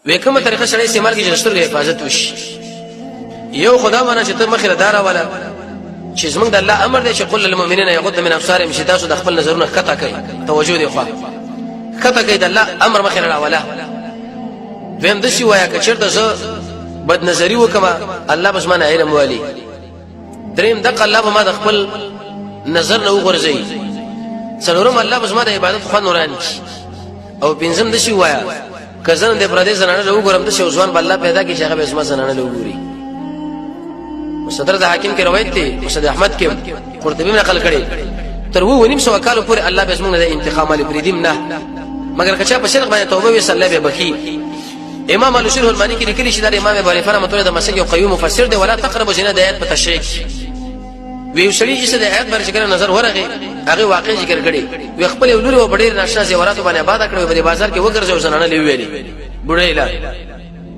وې کومه طریقه سره استعمال کې جستر حفاظت وشي یو خدا باندې چې ته مخه دارا ولا چې زمونږ د الله امر دی چې قل للمؤمنین یغضوا من ابصارهم چې تاسو د خپل نظرونه قطع کړئ توجه دی خو قطع کړئ د الله امر مخه راولا ویم د شي وایا کچرته زه بد نظری وکما الله بس ما نه علم والی دریم دغه الله به ما د خپل نظر نه وغورځي څلورم الله بس ما د عبادت خو نوران او پنځم د شي وایا کزن د پردیس زنانه له وګورم د شي ځوان بل الله پیدا کی چې هغه اسما زنانه له وګوري مصدر د حاکم کې روایت دی مسند احمد کې قرطبی نقل کړي تر وو نیم سو کال پورې الله به زمونږ د انتقام علی پریدیم نه مگر کچا په شرک باندې توبه وی صلی الله به بخي امام الشرح المانی کې لیکلي چې د امام ابو حنیفه رحمۃ اللہ د مسلک یو قیوم مفسر دی ولا تقربوا زنا د آیات په تشریح وی شړی چې د آیات باندې څنګه نظر ورغی هغه واقع ذکر کړي وی خپل ولور و بډیر ناشنا زیورات باندې آباد کړو په بازار کې وګرځو زنانه لوي ویلي بډای لا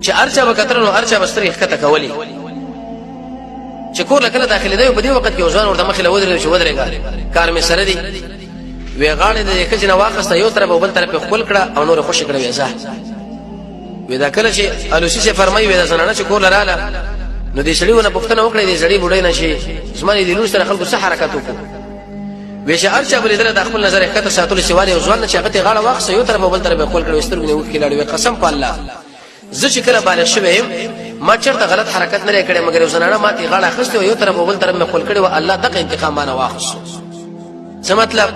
چې ارچا وکترنو ارچا بستری حقیقت کولی چې کور لکه داخلي دی په دې وخت کې ځوان ورته مخله ودرې شو ودرېګا کار مې سره دی وی غاړه د خځنه واخسته یو طرف او بل طرف خپل کړه او نور خوشی کړه ویزه ودا کله چې الوسی سے فرمایي ودا زنانه چې کول رااله نو دې سړیونه پښتنه وکړي دې سړی بډای نشي زمانه دې لور سره خلکو صح حرکت وکړي ویشه ارچا بل دره د خپل نظر حقیقت ساتل سیوالي او ځوان چې هغه غاړه واخسته یو طرف او بل طرف خپل کړه وسترګونه وکړي لاړ قسم په الله زه چې کله بالغ شوم ما چرته غلط حرکت نه کړې مګر زنانه ماته غاړه خسته یو طرف او بل طرف خپل کړي او الله دغه انتقام باندې واخص څه مطلب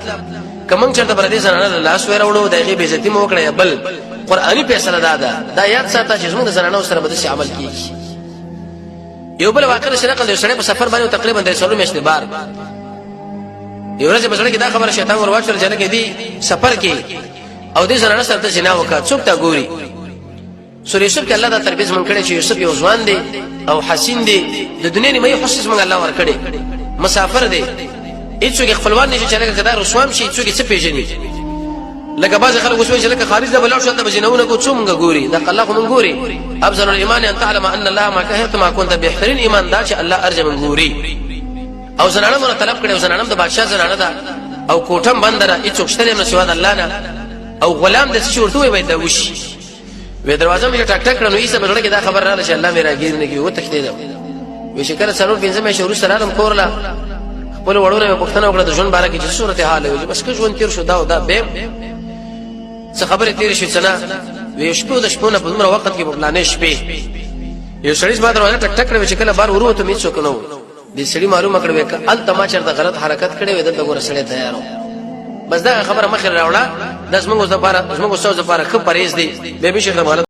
کوم چرته بر دې زنانه لاس وروړو دغه به عزت مو وکړي بل قرآنی فیصله دا یاد ساته چې زموږ زنانه سره به عمل کیږي یو بل واقع سره کله سره په سفر باندې تقریبا 300 میاشتې بار یو ورځ په سره کې دا خبره شیطان ورواچل چې لکه دی سفر کې او دې زنانه سره زنا وکړه څوک تا ګوري سورې یوسف کې الله دا تربیت مونږ کړي چې یوسف یو ځوان دی او حسین دی د دنیا نیمه حسس مونږ الله ور کړي مسافر دی هیڅوک خپلوان نشي چې لکه کدا رسوام شي هیڅوک څه پیژني لکه باز خلک وسوي چې لکه خارج د بلال شو د بجنونه کو څومره ګوري دا الله خو مونږ ګوري افضل الايمان ان تعلم ان الله ما كهت ما كنت بهترین ایمان دا چې الله ارجه مونږ ګوري او زنانه مونږ طلب کړي او زنانه د بادشاہ زنانه دا او کوټم بندره هیڅوک شته نه سوا د الله نه او غلام د څه ورته وي دا وشي وې دروازه مې ټک ټک کړنو ایسه بلړه کې دا خبر رااله چې الله مې راګیر نه کیو تخته دا وې شکر سره پنځه مې شروع سره علم کورلا خپل وړونه په پښتنه وکړه د ژوند باره کې چې صورت حال وي بس که ژوند تیر شو دا به څه خبره تیر شي څنګه وې شپو د شپونه په عمر وخت کې په پلانې شپې یو سړی ما دروازه ټک ټک کړو چې کله بار ورو ته مې څوک نو دې سړی معلومه کړو ک ال تماچر د غلط حرکت کړي وې دلته ګور سړی تیارو بس دا خبره مخه راوړه د زموږ د لپاره زموږ استاد لپاره خبر پریز دی به به شیخ